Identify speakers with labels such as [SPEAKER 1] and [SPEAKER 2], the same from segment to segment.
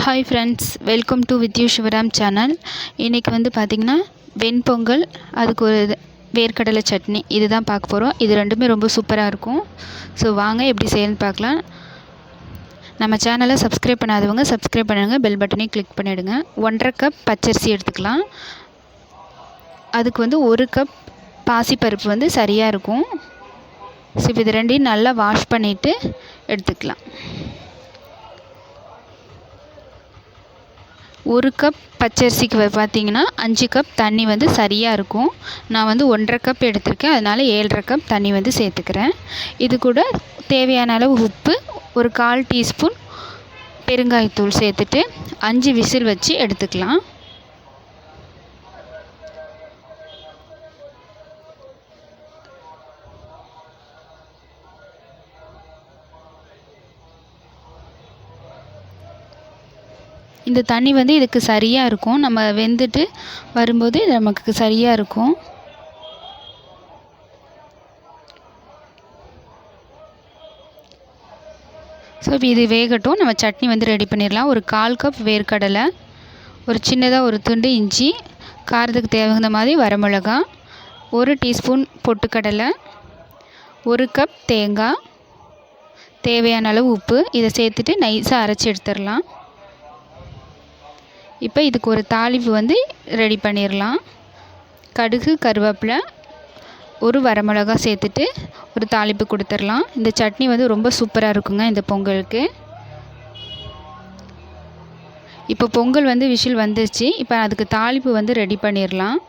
[SPEAKER 1] Hi friends, welcome to with you Sivaram channel. இன்றைக்கி வந்து பார்த்திங்கன்னா வெண்பொங்கல், அதுக்கு ஒரு வேர்க்கடலை சட்னி, இது தான் பார்க்க போகிறோம். இது ரெண்டுமே ரொம்ப சூப்பராக இருக்கும். ஸோ வாங்க எப்படி செய்யணும்னு பார்க்கலாம். நம்ம சேனலை சப்ஸ்கிரைப் பண்ணாதவங்க சப்ஸ்கிரைப் பண்ணுங்கள், பெல் பட்டனையும் கிளிக் பண்ணிவிடுங்க. 1.5 கப் பச்சரிசி எடுத்துக்கலாம். அதுக்கு வந்து 1 கப் பாசிப்பருப்பு வந்து சரியாக இருக்கும். ஸோ இப்போ இது ரெண்டையும் நல்லா வாஷ் பண்ணிவிட்டு எடுத்துக்கலாம். 1 கப் பச்சரிசிக்கு பார்த்திங்கன்னா 5 கப் தண்ணி வந்து சரியாக இருக்கும். நான் வந்து 1.5 கப் எடுத்திருக்கேன், அதனால் 7.5 கப் தண்ணி வந்து சேர்த்துக்கிறேன். இது கூட தேவையான அளவு உப்பு, ஒரு 1/4 டீஸ்பூன் பெருங்காயத்தூள் சேர்த்துட்டு 5 விசில் வச்சு எடுத்துக்கலாம். இந்த தண்ணி வந்து இதுக்கு சரியாக இருக்கும். நம்ம வெந்துட்டு வரும்போது நமக்கு சரியாக இருக்கும். ஸோ இப்போ இது வேகட்டும். நம்ம சட்னி வந்து ரெடி பண்ணிடலாம். ஒரு 1/4 கப் வேர்க்கடலை, ஒரு சின்னதாக ஒரு துண்டு இஞ்சி, காரத்துக்கு தேவையான மாதிரி வரமிளகா, 1 டீஸ்பூன் பொட்டுக்கடலை, 1 கப் தேங்காய், தேவையான அளவு உப்பு, இதை சேர்த்துட்டு நைஸாக அரைச்சி எடுத்துடலாம். இப்போ இதுக்கு ஒரு தாளிப்பு வந்து ரெடி பண்ணிடலாம். கடுகு, கருவேப்பிலை, ஒரு வரமிளகா சேர்த்துட்டு ஒரு தாளிப்பு கொடுத்துடலாம். இந்த சட்னி வந்து ரொம்ப சூப்பராக இருக்குங்க இந்த பொங்கலுக்கு. இப்போ பொங்கல் வந்து விசில் வந்துருச்சு. இப்போ அதுக்கு தாளிப்பு வந்து ரெடி பண்ணிடலாம்.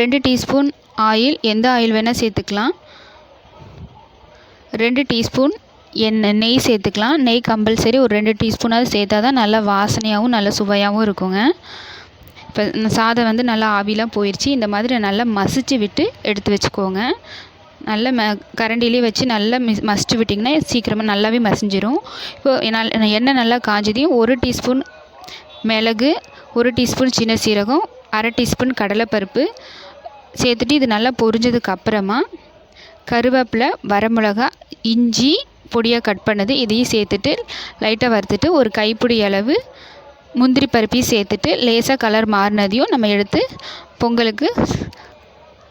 [SPEAKER 1] 2 டீஸ்பூன் ஆயில், எந்த ஆயில் வேணால் சேர்த்துக்கலாம். 2 டீஸ்பூன் நெய் சேர்த்துக்கலாம். நெய் கம்பல்சரி ஒரு 2 டீஸ்பூனாவது சேர்த்தா தான் நல்லா வாசனையாகவும் நல்ல சுவையாகவும் இருக்குங்க. இப்போ சாதம் வந்து நல்லா ஆவிலாம் போயிடுச்சு. இந்த மாதிரி நல்லா மசிச்சு விட்டு எடுத்து வச்சுக்கோங்க. நல்லா கரண்டிலே வச்சு நல்லா மசிச்சு விட்டிங்கன்னா சீக்கிரமாக நல்லாவே மசிஞ்சிரும். இப்போ எண்ணெய் நல்லா காஞ்சதையும் 1 டீஸ்பூன் மிளகு, 1 டீஸ்பூன் சின்ன சீரகம், 1/2 டீஸ்பூன் கடலைப்பருப்பு சேர்த்துட்டு இது நல்லா பொரிஞ்சதுக்கு அப்புறமா கருவேப்பிலை, வரமிளகா, இஞ்சி பொடியாக கட் பண்ணது இதையும் சேர்த்துட்டு லைட்டாக வறுத்துட்டு ஒரு கைப்பிடி அளவு முந்திரி பருப்பையும் சேர்த்துட்டு லேசாக கலர் மாறினதையும் நம்ம எடுத்து பொங்கலுக்கு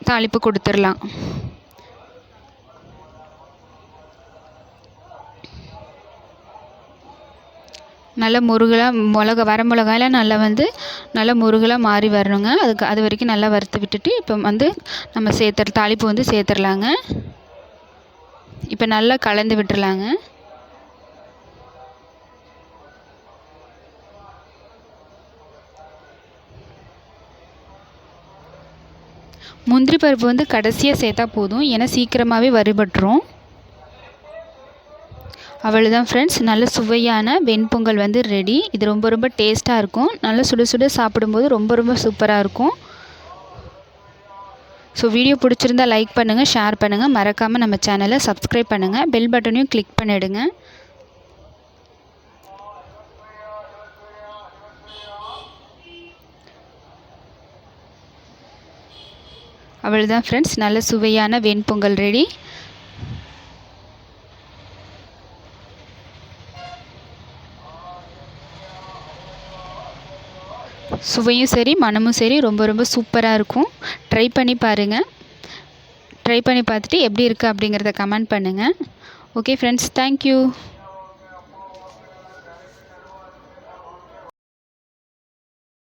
[SPEAKER 1] தாளிப்பு கொடுத்துடலாம். நல்லா முருகலாக வரமிளகாயெல்லாம் நல்லா முருகலாக மாறி வரணுங்க. அது வரைக்கும் நல்லா வறுத்து விட்டுட்டு இப்போ வந்து நம்ம தாளிப்பு வந்து சேர்த்துடலாங்க. இப்போ நல்லா கலந்து விட்டுறலாங்க. முந்திரி பருப்பு வந்து கடைசியாக சேர்த்தா போதும், ஏன்னா சீக்கிரமாகவே வறுபட்டுரும். அவ்வளோதான் ஃப்ரெண்ட்ஸ், நல்ல சுவையான வெண்பொங்கல் வந்து ரெடி. இது ரொம்ப ரொம்ப டேஸ்ட்டாக இருக்கும். நல்லா சுட சுட சாப்பிடும்போது ரொம்ப ரொம்ப சூப்பராக இருக்கும். ஸோ வீடியோ பிடிச்சிருந்தா லைக் பண்ணுங்கள், ஷேர் பண்ணுங்கள், மறக்காமல் நம்ம சேனலை சப்ஸ்கிரைப் பண்ணுங்கள், பெல் பட்டனையும் கிளிக் பண்ணிவிடுங்க. அவ்வளோதான் ஃப்ரெண்ட்ஸ், நல்ல சுவையான வெண்பொங்கல் ரெடி. சுவையும் சரி, மனமும் சரி, ரொம்ப ரொம்ப சூப்பராக இருக்கும். ட்ரை பண்ணி பாருங்கள். ட்ரை பண்ணி பார்த்துட்டு எப்படி இருக்குது அப்படிங்கிறத கமெண்ட் பண்ணுங்கள். Okay friends, thank you.